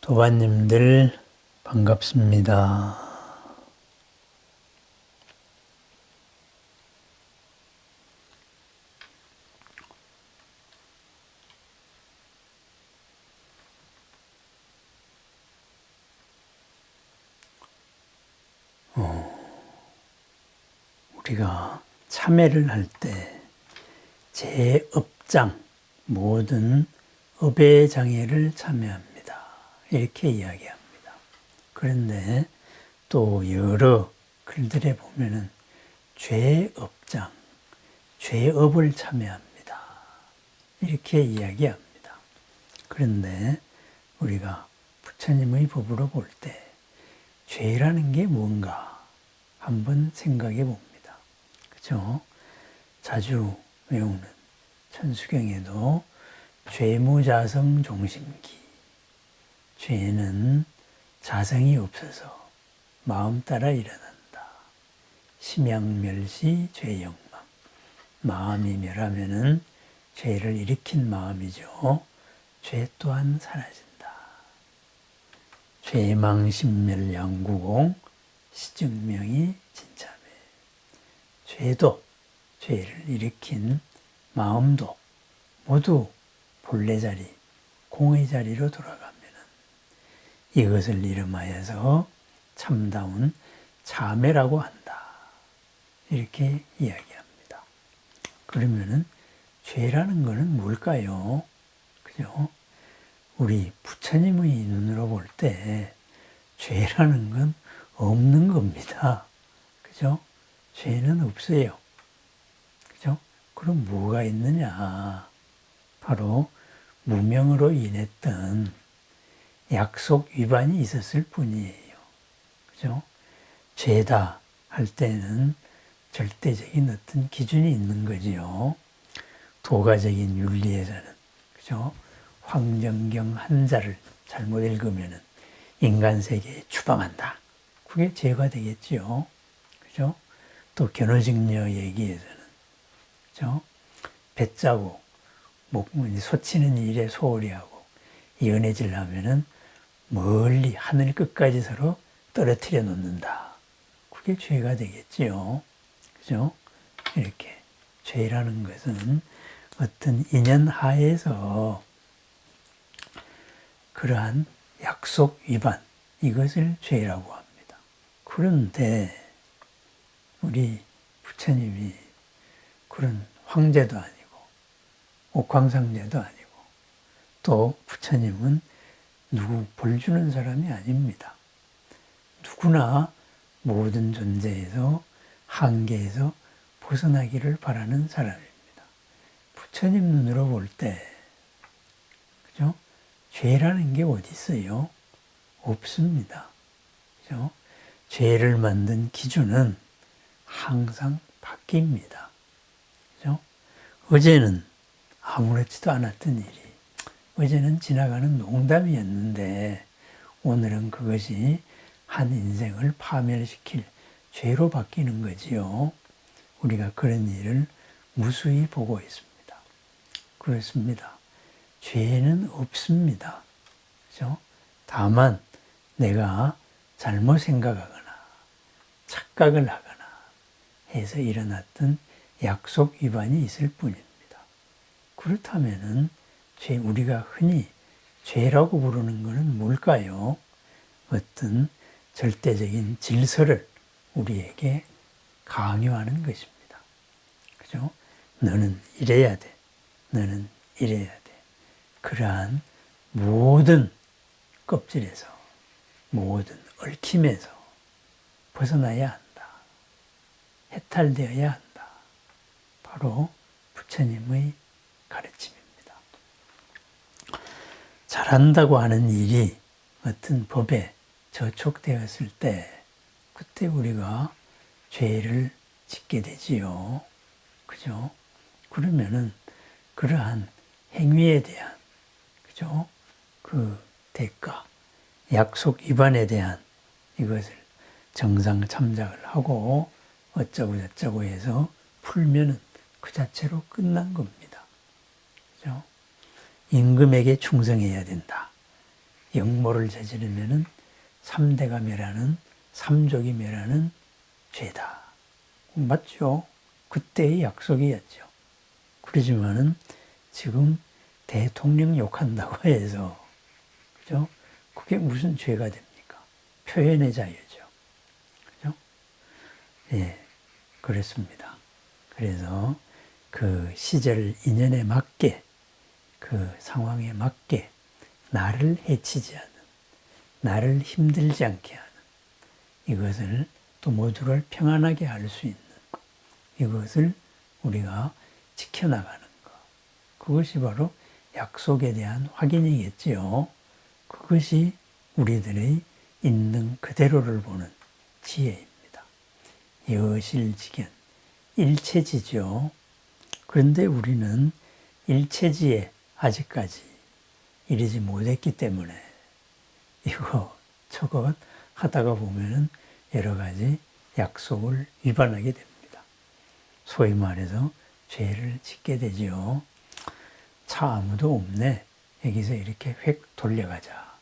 도반님들 반갑습니다. 우리가 참회를 할 때 제 업장, 모든 업의 장애를 참회합니다. 이렇게 이야기합니다. 그런데 또 여러 글들에 보면은 죄업장, 죄업을 참회합니다. 이렇게 이야기합니다. 그런데 우리가 부처님의 법으로 볼 때 죄라는 게 뭔가 한번 생각해 봅니다. 그죠? 자주 외우는 천수경에도 죄무자성 종심기, 죄는 자성이 없어서 마음 따라 일어난다. 심양멸시 죄영망, 마음이 멸하면은 죄를 일으킨 마음이죠. 죄 또한 사라진다. 죄망심멸 양구공, 시증명이 진참해. 죄도, 죄를 일으킨 마음도 모두 본래 자리, 공의 자리로 돌아가면은 이것을 이름하여서 참다운 참회라고 한다. 이렇게 이야기합니다. 그러면은 죄라는 것은 뭘까요? 그죠? 우리 부처님의 눈으로 볼 때 죄라는 건 없는 겁니다. 그죠? 죄는 없어요. 그죠? 그럼 뭐가 있느냐? 바로 무명으로 인했던 약속 위반이 있었을 뿐이에요. 그죠? 죄다 할 때는 절대적인 어떤 기준이 있는 거지요. 도가적인 윤리에서는, 그죠? 황정경 한자를 잘못 읽으면은 인간 세계에 추방한다. 그게 죄가 되겠지요. 그죠? 또 견우직녀 얘기에서는, 그죠? 배 짜고, 소치는 일에 소홀히 하고, 연애질 하면은 멀리 하늘 끝까지 서로 떨어뜨려 놓는다. 그게 죄가 되겠지요. 그죠? 이렇게. 죄라는 것은 어떤 인연 하에서 그러한 약속 위반, 이것을 죄라고 합니다. 그런데 우리 부처님이 그런 황제도 아니고 옥황상제도 아니고 또 부처님은 누구 벌 주는 사람이 아닙니다. 누구나 모든 존재에서 한계에서 벗어나기를 바라는 사람입니다. 부처님 눈으로 볼 때, 그죠? 죄라는 게 어디 있어요? 없습니다. 그죠? 죄를 만든 기준은 항상 바뀝니다. 그죠? 어제는 아무렇지도 않았던 일이, 어제는 지나가는 농담이었는데, 오늘은 그것이 한 인생을 파멸시킬 죄로 바뀌는 거지요. 우리가 그런 일을 무수히 보고 있습니다. 그렇습니다. 죄는 없습니다. 그죠? 다만 내가 잘못 생각하거나 착각을 하거나 해서 일어났던 약속 위반이 있을 뿐입니다. 그렇다면은 우리가 흔히 죄라고 부르는 것은 뭘까요? 어떤 절대적인 질서를 우리에게 강요하는 것입니다. 그죠? 너는 이래야 돼. 너는 이래야 돼. 그러한 모든 껍질에서, 모든 얽힘에서 벗어나야 한다. 해탈되어야 한다. 바로 부처님의 가르침입니다. 잘한다고 하는 일이 어떤 법에 저촉되었을 때, 그때 우리가 죄를 짓게 되지요. 그죠? 그러면은 그러한 행위에 대한, 그죠? 그 대가, 약속 위반에 대한 이것을 정상 참작을 하고 어쩌고 저쩌고 해서 풀면은 그 자체로 끝난 겁니다. 그죠? 임금에게 충성해야 된다. 역모를 저지르면은 3대가 멸하는, 3족이 멸하는 죄다. 맞죠? 그때의 약속이었죠. 그러지만은 지금 대통령 욕한다고 해서, 그죠? 그게 무슨 죄가 됩니까? 표현의 자유죠. 그죠? 예, 그렇습니다. 그래서 그 시절 인연에 맞게, 그 상황에 맞게 나를 해치지 않은, 나를 힘들지 않게 하는, 이것을 또 모두를 평안하게 할 수 있는, 이것을 우리가 지켜나가는 것. 그것이 바로 약속에 대한 확인이겠지요. 그것이 우리들의 있는 그대로를 보는 지혜입니다. 여실직연, 일체지죠. 그런데 우리는 일체지에 아직까지 이르지 못했기 때문에 이거 저것 하다가 보면은 여러 가지 약속을 위반하게 됩니다. 소위 말해서 죄를 짓게 되지요. 차 아무도 없네. 여기서 이렇게 획 돌려가자.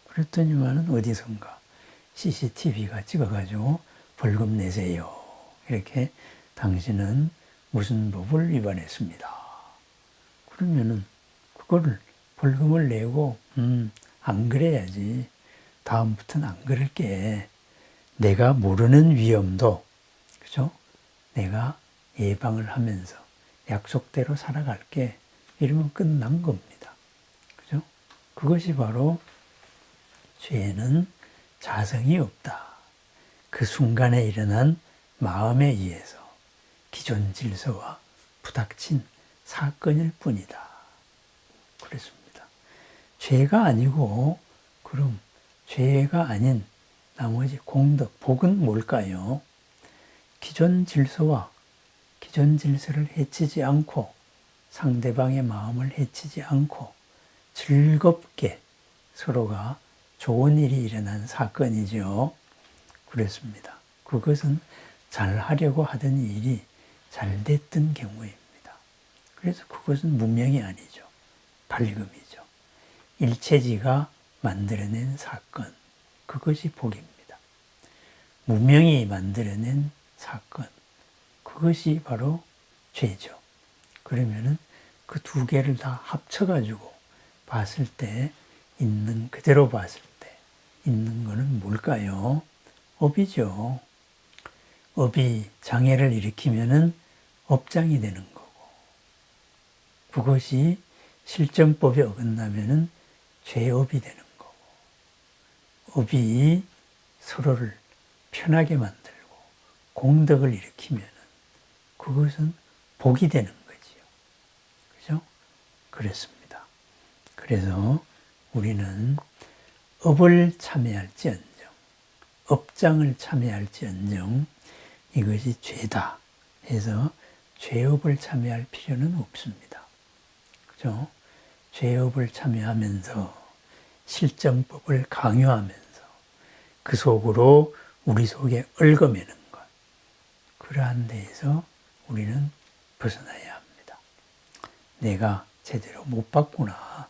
그랬더니만은 어디선가 CCTV가 찍어가지고 벌금 내세요. 이렇게 당신은 무슨 법을 위반했습니다. 그러면은 그거를 벌금을 내고 안 그래야지. 다음부터는 안 그럴게. 내가 모르는 위험도, 그죠? 내가 예방을 하면서 약속대로 살아갈게. 이러면 끝난 겁니다. 그죠? 그것이 바로 죄는 자성이 없다. 그 순간에 일어난 마음에 의해서 기존 질서와 부닥친 사건일 뿐이다. 그랬습니다. 죄가 아니고 그럼 죄가 아닌 나머지 공덕, 복은 뭘까요? 기존 질서와 기존 질서를 해치지 않고 상대방의 마음을 해치지 않고 즐겁게 서로가 좋은 일이 일어난 사건이죠. 그렇습니다. 그것은 잘하려고 하던 일이 잘 됐던 경우입니다. 그래서 그것은 문명이 아니죠. 발금이죠. 일체지가 만들어낸 사건, 그것이 복입니다. 무명이 만들어낸 사건, 그것이 바로 죄죠. 그러면은 그 두 개를 다 합쳐가지고 봤을 때, 있는 그대로 봤을 때, 있는 거는 뭘까요? 업이죠. 업이 장애를 일으키면은 업장이 되는 거고, 그것이 실정법에 어긋나면은 죄업이 되는 거고, 업이 서로를 편하게 만들고 공덕을 일으키면은 그것은 복이 되는 거지요. 그죠? 그렇습니다. 그래서 우리는 업을 참여할지언정, 업장을 참여할지언정 이것이 죄다 해서 죄업을 참여할 필요는 없습니다. 그죠? 죄업을 참여하면서 실정법을 강요하면서 그 속으로 우리 속에 얽어매는 것, 그러한 데에서 우리는 벗어나야 합니다. 내가 제대로 못 봤구나.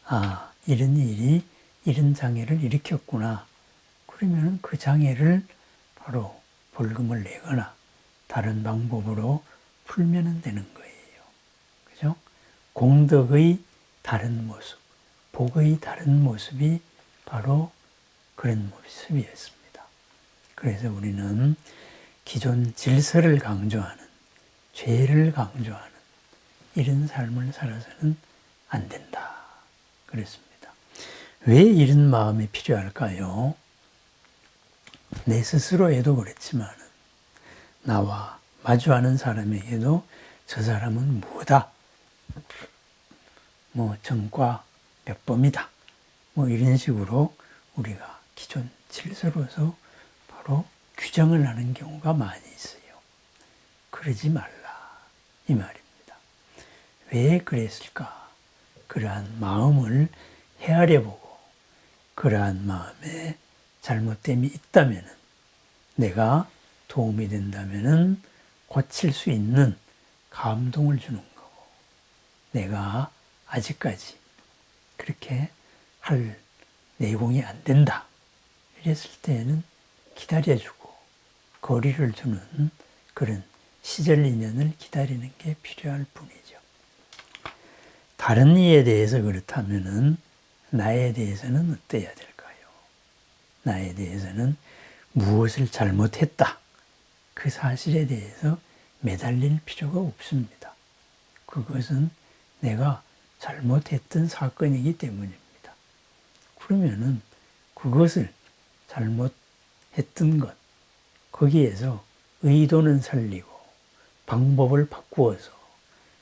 아, 이런 일이 이런 장애를 일으켰구나. 그러면 그 장애를 바로 벌금을 내거나 다른 방법으로 풀면 되는 거예요. 그죠? 공덕의 다른 모습, 복의 다른 모습이 바로 그런 모습이었습니다. 그래서 우리는 기존 질서를 강조하는, 죄를 강조하는 이런 삶을 살아서는 안 된다. 그랬습니다. 왜 이런 마음이 필요할까요? 내 스스로에도 그렇지만 나와 마주하는 사람에게도 저 사람은 뭐다, 뭐 전과 몇 범이다, 뭐 이런 식으로 우리가 기존 질서로서 바로 규정을 하는 경우가 많이 있어요. 그러지 말라 이 말입니다. 왜 그랬을까? 그러한 마음을 헤아려 보고 그러한 마음에 잘못됨이 있다면 내가 도움이 된다면 고칠 수 있는 감동을 주는 거고, 내가 아직까지 그렇게 할 내공이 안 된다. 이랬을 때에는 기다려주고 거리를 두는 그런 시절 인연을 기다리는 게 필요할 뿐이죠. 다른 이에 대해서 그렇다면은 나에 대해서는 어때야 될까요? 나에 대해서는 무엇을 잘못했다. 그 사실에 대해서 매달릴 필요가 없습니다. 그것은 내가 잘못했던 사건이기 때문입니다. 그러면은 그것을 잘못했던 것, 거기에서 의도는 살리고 방법을 바꾸어서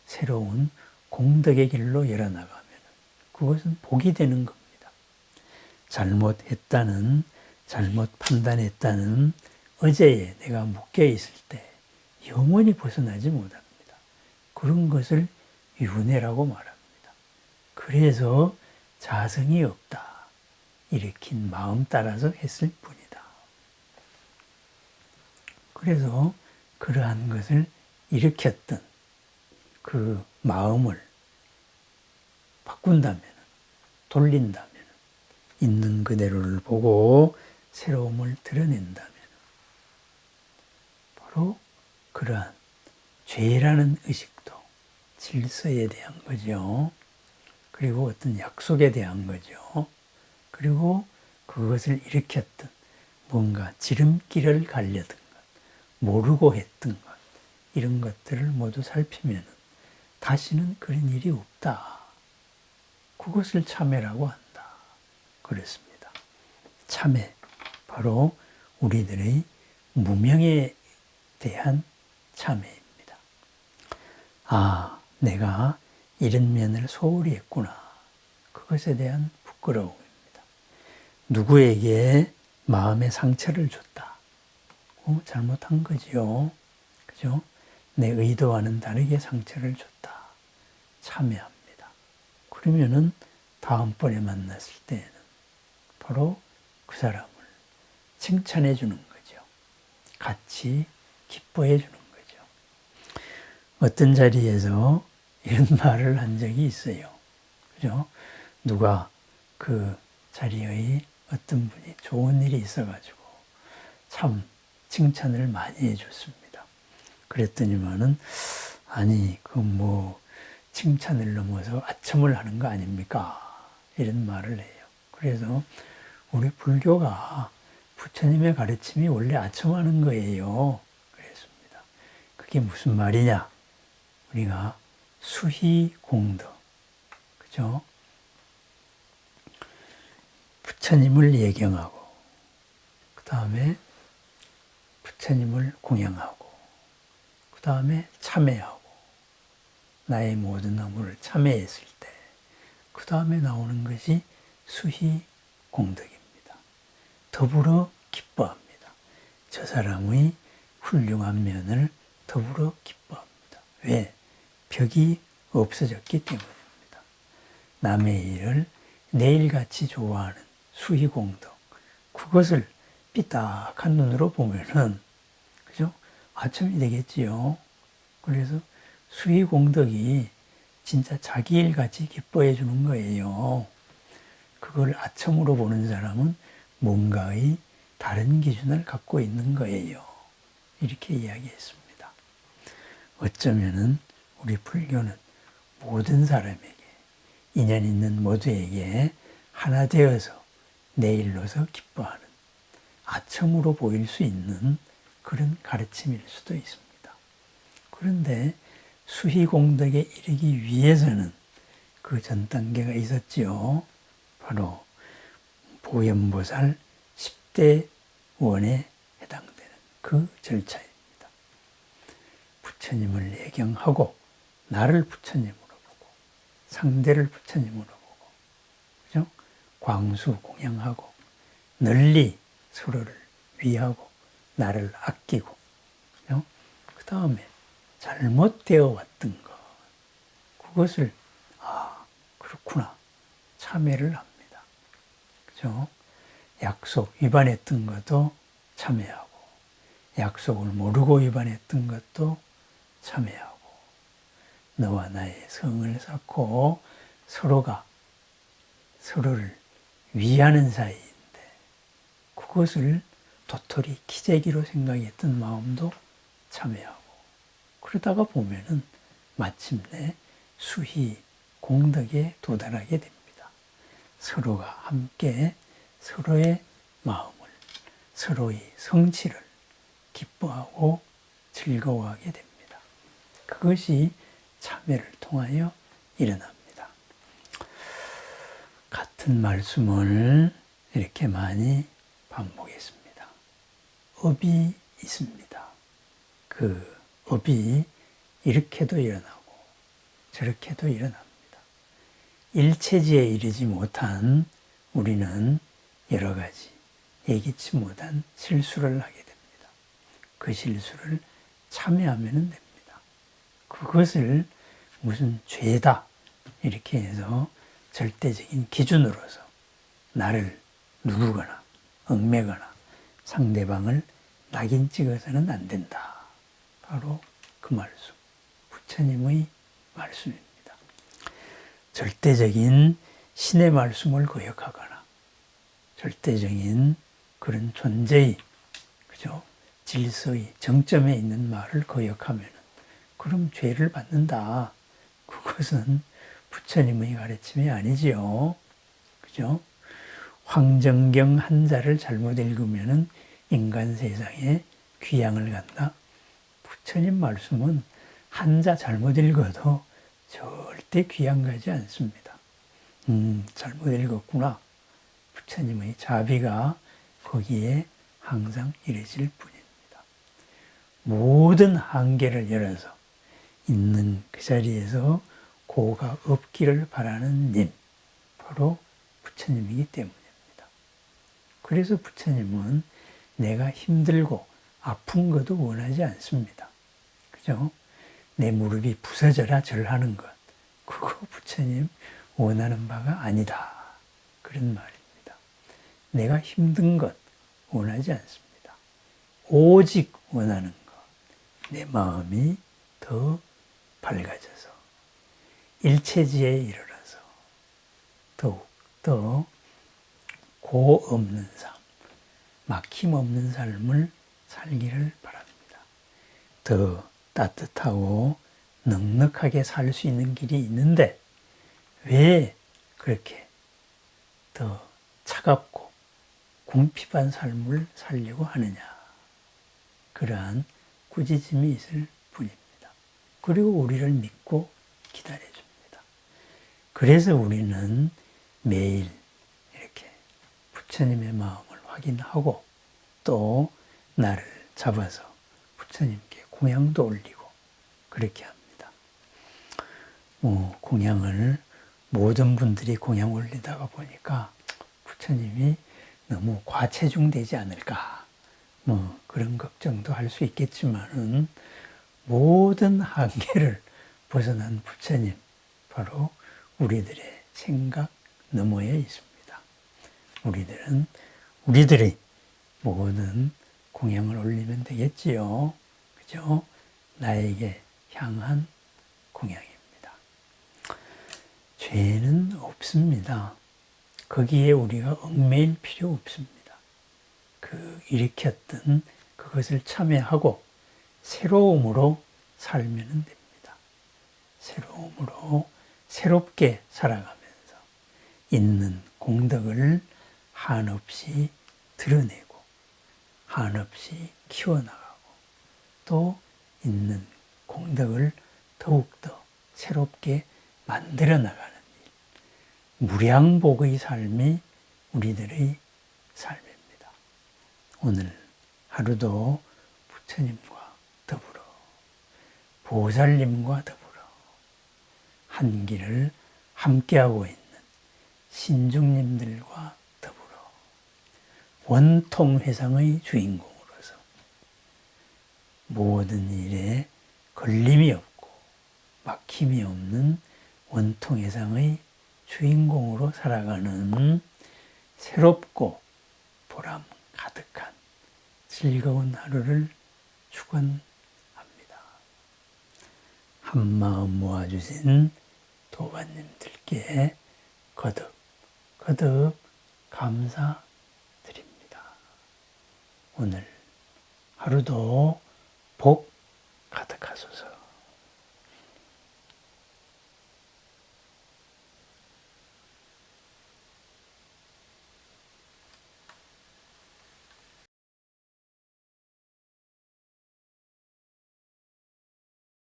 새로운 공덕의 길로 열어나가면 그것은 복이 되는 겁니다. 잘못했다는, 잘못 판단했다는 어제에 내가 묶여 있을 때 영원히 벗어나지 못합니다. 그런 것을 윤회라고 말합니다. 그래서 자성이 없다. 일으킨 마음 따라서 했을 뿐이다. 그래서 그러한 것을 일으켰던 그 마음을 바꾼다면, 돌린다면, 있는 그대로를 보고 새로움을 드러낸다면 바로 그러한 죄라는 의식도 질서에 대한 거죠. 그리고 어떤 약속에 대한 거죠. 그리고 그것을 일으켰던 뭔가 지름길을 가려던 것, 모르고 했던 것, 이런 것들을 모두 살피면 다시는 그런 일이 없다. 그것을 참회라고 한다. 그렇습니다. 참회, 바로 우리들의 무명에 대한 참회입니다. 아, 내가 이런 면을 소홀히 했구나. 그것에 대한 부끄러움입니다. 누구에게 마음의 상처를 줬다. 잘못한 거지요. 그죠? 내 의도와는 다르게 상처를 줬다. 참회합니다. 그러면은 다음번에 만났을 때에는 바로 그 사람을 칭찬해 주는 거죠. 같이 기뻐해 주는 거죠. 어떤 자리에서 이런 말을 한 적이 있어요. 그죠? 누가 그 자리의 어떤 분이 좋은 일이 있어가지고 참 칭찬을 많이 해줬습니다. 그랬더니만은 아니 그 뭐 칭찬을 넘어서 아첨을 하는 거 아닙니까? 이런 말을 해요. 그래서 우리 불교가 부처님의 가르침이 원래 아첨하는 거예요. 그랬습니다. 그게 무슨 말이냐? 우리가 수희공덕, 그죠? 부처님을 예경하고, 그 다음에 부처님을 공양하고, 그 다음에 참회하고, 나의 모든 업무를 참회했을 때, 그 다음에 나오는 것이 수희공덕입니다. 더불어 기뻐합니다. 저 사람의 훌륭한 면을 더불어 기뻐합니다. 왜? 벽이 없어졌기 때문입니다. 남의 일을 내일같이 좋아하는 수희공덕, 그것을 삐딱한 눈으로 보면은, 그죠? 아첨이 되겠지요. 그래서 수희공덕이 진짜 자기 일같이 기뻐해 주는 거예요. 그걸 아첨으로 보는 사람은 뭔가의 다른 기준을 갖고 있는 거예요. 이렇게 이야기했습니다. 어쩌면은 우리 불교는 모든 사람에게, 인연 있는 모두에게 하나 되어서 내 일로서 기뻐하는, 아첨으로 보일 수 있는 그런 가르침일 수도 있습니다. 그런데 수희공덕에 이르기 위해서는 그 전 단계가 있었지요. 바로 보현보살 10대 원에 해당되는 그 절차입니다. 부처님을 예경하고 나를 부처님으로 보고 상대를 부처님으로 보고, 그죠? 광수 공양하고 널리 서로를 위하고 나를 아끼고, 그죠? 그 다음에 잘못되어 왔던 것, 그것을 그렇구나 참회를 합니다. 그죠? 약속 위반했던 것도 참회하고, 약속을 모르고 위반했던 것도 참회하고, 너와 나의 성을 쌓고 서로가 서로를 위하는 사이인데 그것을 도토리 기재기로 생각했던 마음도 참여하고 그러다가 보면은 마침내 수희 공덕에 도달하게 됩니다. 서로가 함께 서로의 마음을, 서로의 성취를 기뻐하고 즐거워하게 됩니다. 그것이 참회를 통하여 일어납니다. 같은 말씀을 이렇게 많이 반복했습니다. 업이 있습니다. 그 업이 이렇게도 일어나고 저렇게도 일어납니다. 일체지에 이르지 못한 우리는 여러 가지 예기치 못한 실수를 하게 됩니다. 그 실수를 참여하면 됩니다. 그것을 무슨 죄다 이렇게 해서 절대적인 기준으로서 나를 누르거나 얽매거나 상대방을 낙인 찍어서는 안 된다. 바로 그 말씀, 부처님의 말씀입니다. 절대적인 신의 말씀을 거역하거나 절대적인 그런 존재의 그죠? 질서의 정점에 있는 말을 거역하면 그럼 죄를 받는다. 그것은 부처님의 가르침이 아니지요. 그죠? 황정경 한자를 잘못 읽으면 인간 세상에 귀양을 간다. 부처님 말씀은 한자 잘못 읽어도 절대 귀양 가지 않습니다. 잘못 읽었구나. 부처님의 자비가 거기에 항상 이르질 뿐입니다. 모든 한계를 열어서 있는 그 자리에서 고가 없기를 바라는 님, 바로 부처님이기 때문입니다. 그래서 부처님은 내가 힘들고 아픈 것도 원하지 않습니다. 그죠? 내 무릎이 부서져라 절하는 것, 그거 부처님 원하는 바가 아니다. 그런 말입니다. 내가 힘든 것 원하지 않습니다. 오직 원하는 것, 내 마음이 더 밝아져서 일체지에 이르러서 더욱 더 고 없는 삶, 막힘 없는 삶을 살기를 바랍니다. 더 따뜻하고 넉넉하게 살 수 있는 길이 있는데 왜 그렇게 더 차갑고 궁핍한 삶을 살려고 하느냐. 그러한 꾸짖음이 있을 뿐입니다. 그리고 우리를 믿고 기다려줍니다. 그래서 우리는 매일 이렇게 부처님의 마음을 확인하고 또 나를 잡아서 부처님께 공양도 올리고 그렇게 합니다. 공양을 모든 분들이 공양 올리다가 보니까 부처님이 너무 과체중되지 않을까 그런 걱정도 할 수 있겠지만은 모든 한계를 벗어난 부처님 바로 우리들의 생각 너머에 있습니다. 우리들은 우리들의 모든 공양을 올리면 되겠지요. 그죠? 나에게 향한 공양입니다. 죄는 없습니다. 거기에 우리가 얽매일 필요 없습니다. 그 일으켰던 그것을 참여하고 새로움으로 살면 됩니다. 새로움으로 새롭게 살아가면서 있는 공덕을 한없이 드러내고 한없이 키워나가고 또 있는 공덕을 더욱더 새롭게 만들어 나가는 일. 무량복의 삶이 우리들의 삶입니다. 오늘 하루도 부처님과 더불어 보살님과 더불어 한 길을 함께하고 있는 신중님들과 더불어 원통회상의 주인공으로서 모든 일에 걸림이 없고 막힘이 없는 원통회상의 주인공으로 살아가는 새롭고 보람 가득한 즐거운 하루를 축원합니다. 한마음 모아주신 도반님들께 거듭 감사드립니다. 오늘 하루도 복 가득하소서.